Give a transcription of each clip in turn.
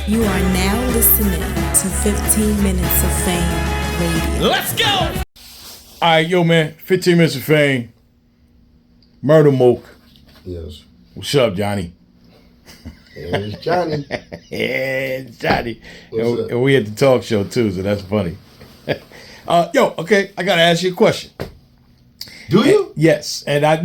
You are now listening to 15 Minutes of Fame Radio. Let's go! All right, yo, man. 15 Minutes of Fame. Murda Mook. Yes. What's up, Johnny? It's Johnny. Yeah, it's Johnny. What's up? And we at the talk show, too, so that's funny. Okay, I got to ask you a question. Do you? Yes, and I...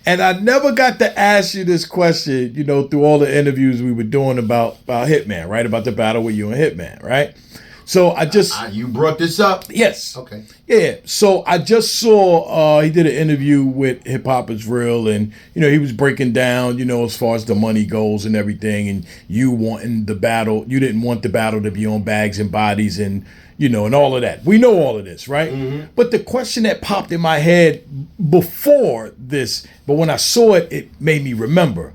And I never got to ask you this question, through all the interviews we were doing about Hitman, right? About the battle with you and Hitman, right? So I just... You brought this up? Yes. Okay. Yeah. So I just saw he did an interview with Hip Hop Is Real, and he was breaking down, as far as the money goes and everything, and you wanting the battle, you didn't want the battle to be on Bags and Bodies and and all of that. We know all of this, right? Mm-hmm. But the question that popped in my head before this, but when I saw it, it made me remember.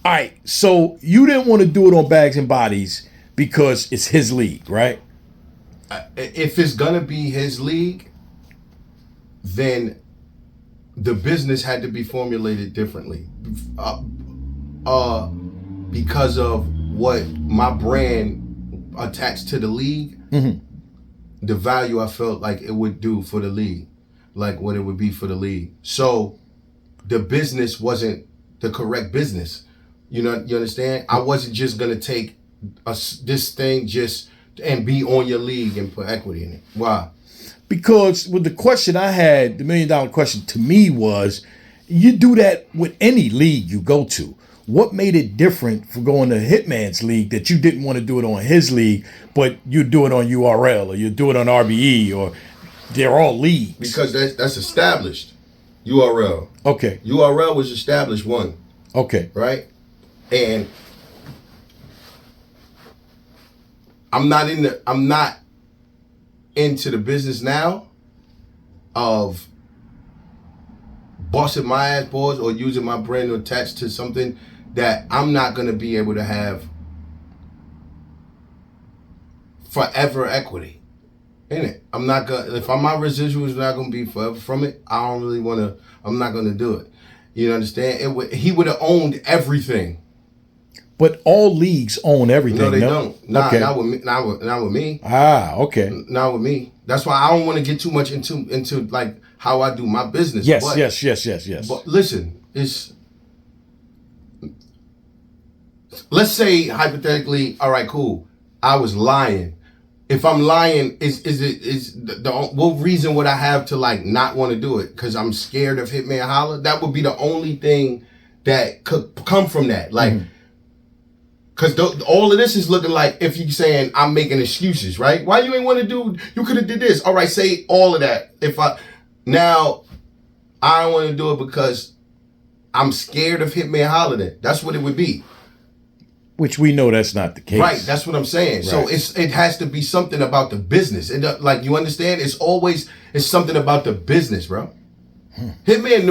All right, so you didn't want to do it on Bags and Bodies because it's his league, right? If it's gonna be his league, then the business had to be formulated differently, because of what my brand attached to the league. Mm-hmm. The value I felt like it would do for the league, like what it would be for the league. So the business wasn't the correct business. You understand? I wasn't just gonna take this thing and be on your league and put equity in it. Why? Because with the question I had, the $1 million question to me was, you do that with any league you go to. What made it different for going to Hitman's league that you didn't want to do it on his league, but you do it on URL or you do it on RBE, or they're all leagues? Because that's established. URL. Okay. URL was established one. Okay. Right? And I'm not into the business now of busting my ass balls or using my brand attached to something that I'm not gonna be able to have forever equity in it. I'm not gonna, if my residual is not gonna be forever from it, I'm not gonna do it. You understand? He would have owned everything. But all leagues own everything. No, they don't. Not with me. Not with me. Ah, okay. Not with me. That's why I don't want to get too much into like how I do my business. Yes. But listen, let's say hypothetically, all right, cool. I was lying. If I'm lying, what reason would I have to like not want to do it? Because I'm scared of Hitman Holla? That would be the only thing that could come from that. Like. Mm-hmm. Because all of this is looking like if you're saying I'm making excuses, right? Why you ain't want to do, you could have did this. All right, say all of that. Now, I don't want to do it because I'm scared of Hitman Holiday. That's what it would be. Which we know that's not the case. Right, that's what I'm saying. Right. So it has to be something about the business. And like, you understand? It's something about the business, bro. Hitman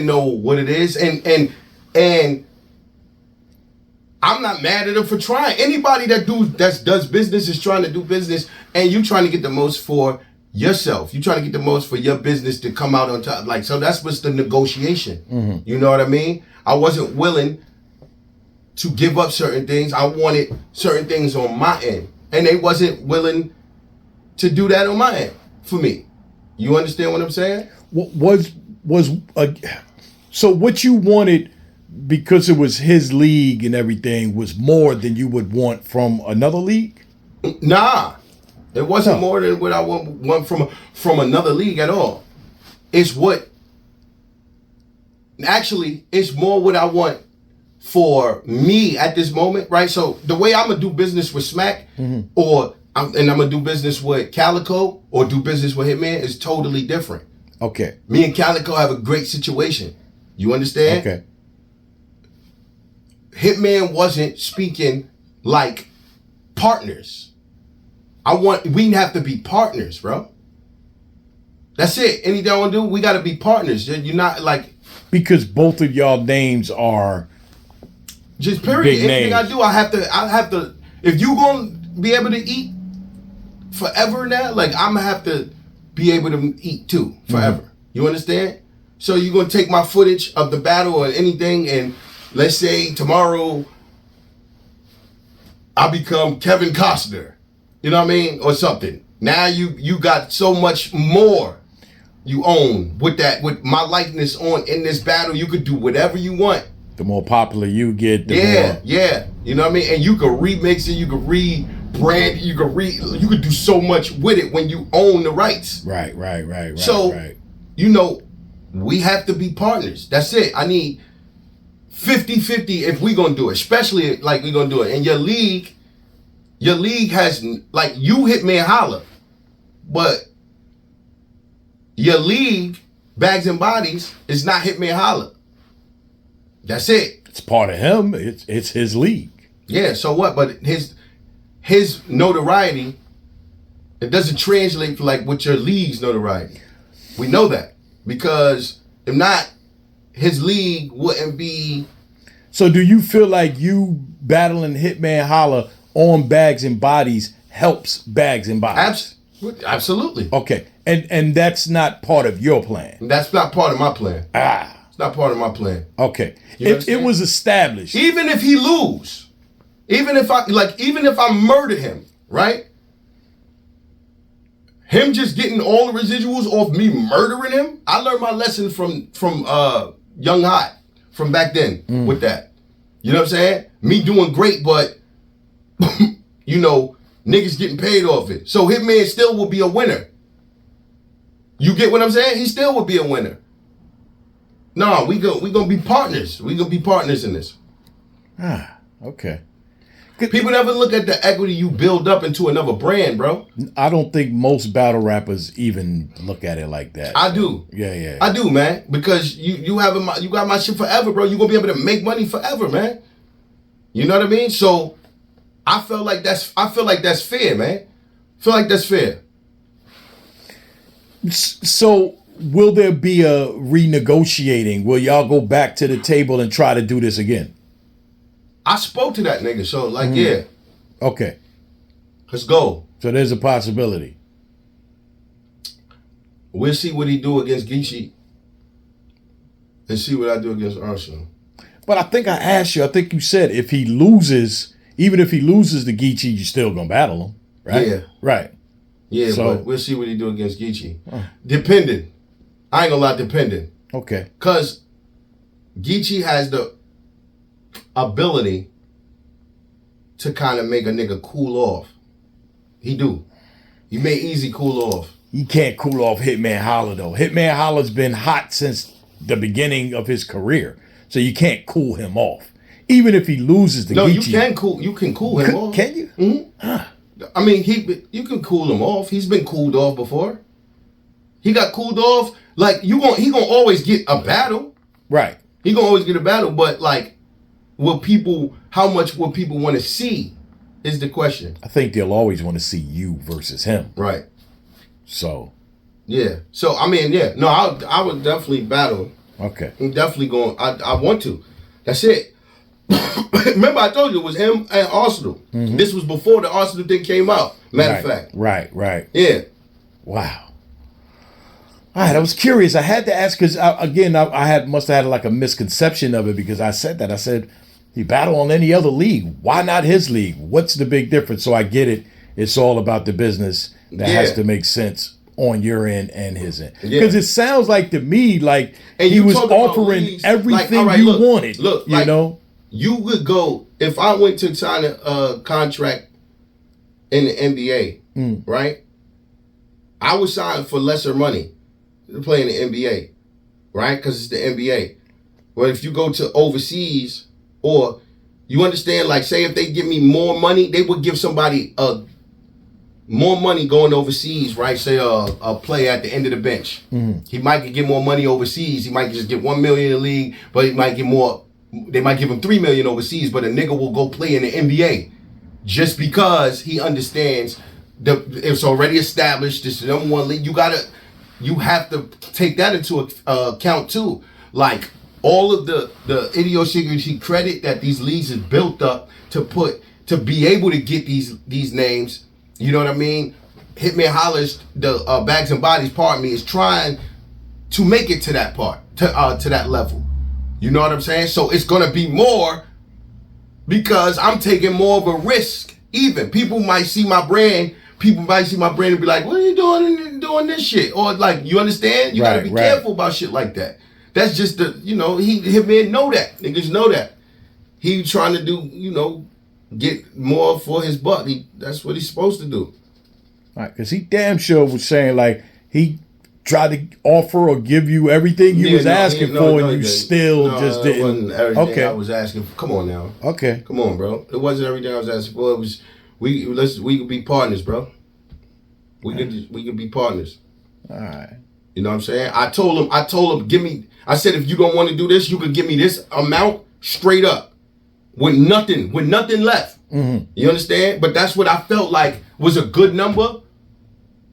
know what it is. And I'm not mad at him for trying. Anybody that does business is trying to do business, and you trying to get the most for yourself. You trying to get the most for your business to come out on top. Like, so that's what's the negotiation. Mm-hmm. You know what I mean? I wasn't willing to give up certain things. I wanted certain things on my end, and they wasn't willing to do that on my end for me. You understand what I'm saying? So what you wanted, because it was his league and everything, was more than you would want from another league? Nah, it wasn't more than what I want from another league at all. It's more what I want for me at this moment, right? So the way I'm gonna do business with Smack, mm-hmm. I'm gonna do business with Calico or do business with Hitman is totally different. Okay. Me and Calico have a great situation. You understand? Okay. Hitman wasn't speaking like partners. We have to be partners, bro. That's it. Anything I want to do, we got to be partners. You're not like... Because both of y'all names are just period. Anything I do, I have to, if you going to be able to eat forever now, like I'm going to have to be able to eat too forever. Mm-hmm. You understand? So you're going to take my footage of the battle or anything, and let's say tomorrow I become Kevin Costner. You know what I mean? Or something. Now you got so much more you own with my likeness on in this battle. You could do whatever you want. The more popular you get, the more. Yeah. You know what I mean? And you could remix it, you could rebrand it, you could do so much with it when you own the rights. Right. So, you know, we have to be partners. That's it. I need 50-50 if we gonna do it, especially like we gonna do it. And your league has, like, you Hitman Holla, but your league, Bags and Bodies, is not Hitman Holla. That's it. It's part of him. It's his league. Yeah, so what? But his notoriety, it doesn't translate for like with your league's notoriety. We know that. Because if not, his league wouldn't be. So do you feel like you battling Hitman Holla on Bags and Bodies helps Bags and Bodies? Absolutely. Okay. And that's not part of your plan. That's not part of my plan. It's not part of my plan. Okay. It was established. Even if he lose, even if I murder him, right? Him just getting all the residuals off me murdering him. I learned my lesson from Young Hot from back then with that. You know what I'm saying? Me doing great, but you know, niggas getting paid off it. So Hitman still will be a winner. You get what I'm saying? He still will be a winner. No, we gonna be partners. We gonna be partners in this. Okay. People never look at the equity you build up into another brand, bro. I don't think most battle rappers even look at it like that. I do. Yeah. I do, man. Because you got my shit forever, bro. You gonna be able to make money forever, man. You know what I mean? So I feel like that's fair, man. I feel like that's fair. So will there be a renegotiating? Will y'all go back to the table and try to do this again? I spoke to that nigga, so like, yeah. Okay. Let's go. So there's a possibility. We'll see what he do against Geechi and see what I do against Arsonal. But I think I asked you, I think you said if he loses, even if he loses the Geechi, you're still going to battle him, right? Yeah. Right. Yeah, So- but we'll see what he do against Geechi. Depending. I ain't gonna lie, depending. Okay. Because Geechi has the ability to kind of make a nigga cool off. He do. He may easy cool off. You can't cool off Hitman Holla, though. Hitman Holla's been hot since the beginning of his career. So you can't cool him off. Even if he loses the No, Geechi. you can cool him off. Can you? Mm-hmm. I mean, you can cool him off. He's been cooled off before. He got cooled off. Like, he gonna always get a battle. Right. He gonna always get a battle, but like, how much will people want to see is the question. I think they'll always want to see you versus him. Right. So. Yeah. So, I mean, yeah. No, I would definitely battle. Okay. I'm definitely going, I want to. That's it. Remember, I told you it was him and Arsonal. Mm-hmm. This was before the Arsonal thing came out. Matter of fact. Right. Yeah. Wow. All right, I was curious. I had to ask because I must have had like a misconception of it because I said that. I said he battled on any other league. Why not his league? What's the big difference? So I get it. It's all about the business that has to make sense on your end and his end. Because it sounds like to me like and he was offering everything like, you wanted. Look, you know. You would go if I went to sign a contract in the NBA, right? I would sign for lesser money to play in the NBA, right? Because it's the NBA. But if you go to overseas, or you understand, like, say if they give me more money, they would give somebody more money going overseas, right? Say a player at the end of the bench. He might get more money overseas. He might just get $1 million in the league, but he might get more. They might give him $3 million overseas, but a nigga will go play in the NBA just because he understands it's already established. This is the number one league. You have to take that into account too. Like all of the idiosyncrasy credit that these leagues is built up to be able to get these names. You know what I mean? Hitman Holla's the Bags and Bodies part of me is trying to make it to that part to that level. You know what I'm saying? So it's gonna be more because I'm taking more of a risk Even people might see my brand. People might see my brand and be like, "What are you doing this shit?" Or like, you understand? You gotta be careful about shit like that. That's just the, Hitman know that. Niggas know that. He trying to do, get more for his buck. That's what he's supposed to do. Right, because he damn sure was saying like he tried to offer or give you everything you was asking for, and you still just didn't. It wasn't everything I was asking for. Come on now. Okay. Come on, bro. It wasn't everything I was asking for. It was we could be partners, bro. We could be partners. All right. You know what I'm saying? I told him, I said, if you don't want to do this, you can give me this amount straight up. With nothing left. Mm-hmm. You understand? But that's what I felt like was a good number.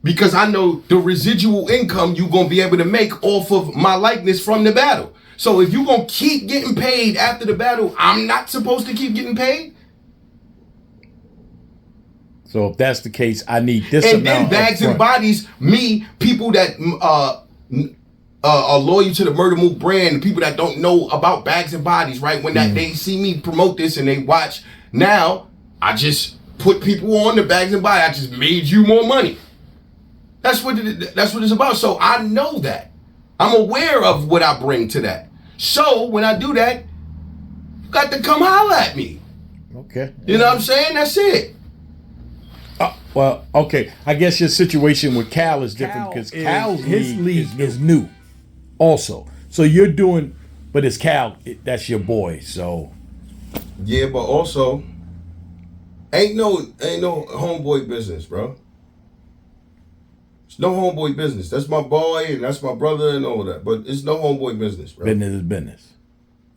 Because I know the residual income you're going to be able to make off of my likeness from the battle. So if you're going to keep getting paid after the battle, I'm not supposed to keep getting paid? So if that's the case, I need this and amount. And then Bags and Bodies, people that are loyal to the Murda Mook brand, people that don't know about Bags and Bodies, right? When they see me promote this and they watch, now I just put people on the Bags and Bodies. I just made you more money. That's what it's about. So I know that. I'm aware of what I bring to that. So when I do that, you got to come holler at me. Okay. You know what I'm saying? That's it. Well, okay. I guess your situation with Cal is different because Cal's league is new, also. So you're doing, but it's Cal. That's your boy. So yeah, but also ain't no homeboy business, bro. It's no homeboy business. That's my boy and that's my brother and all that. But it's no homeboy business, bro. Business is business.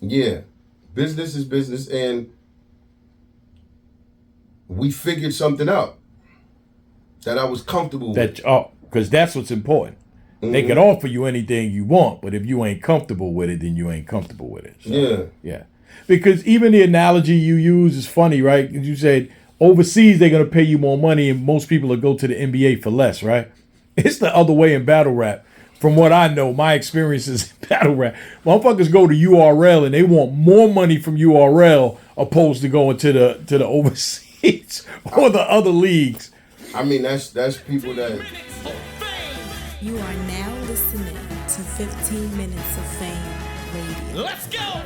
Yeah, business is business, and we figured something out. That I was comfortable with. Because that's what's important. Mm-hmm. They can offer you anything you want, but if you ain't comfortable with it, then you ain't comfortable with it. So, yeah. Because even the analogy you use is funny, right? You said overseas they're going to pay you more money and most people will go to the NBA for less, right? It's the other way in battle rap. From what I know, my experiences in battle rap, motherfuckers go to URL and they want more money from URL opposed to going to the overseas or the other leagues. I mean, that's people that... You are now listening to 15 Minutes of Fame Radio. Let's go!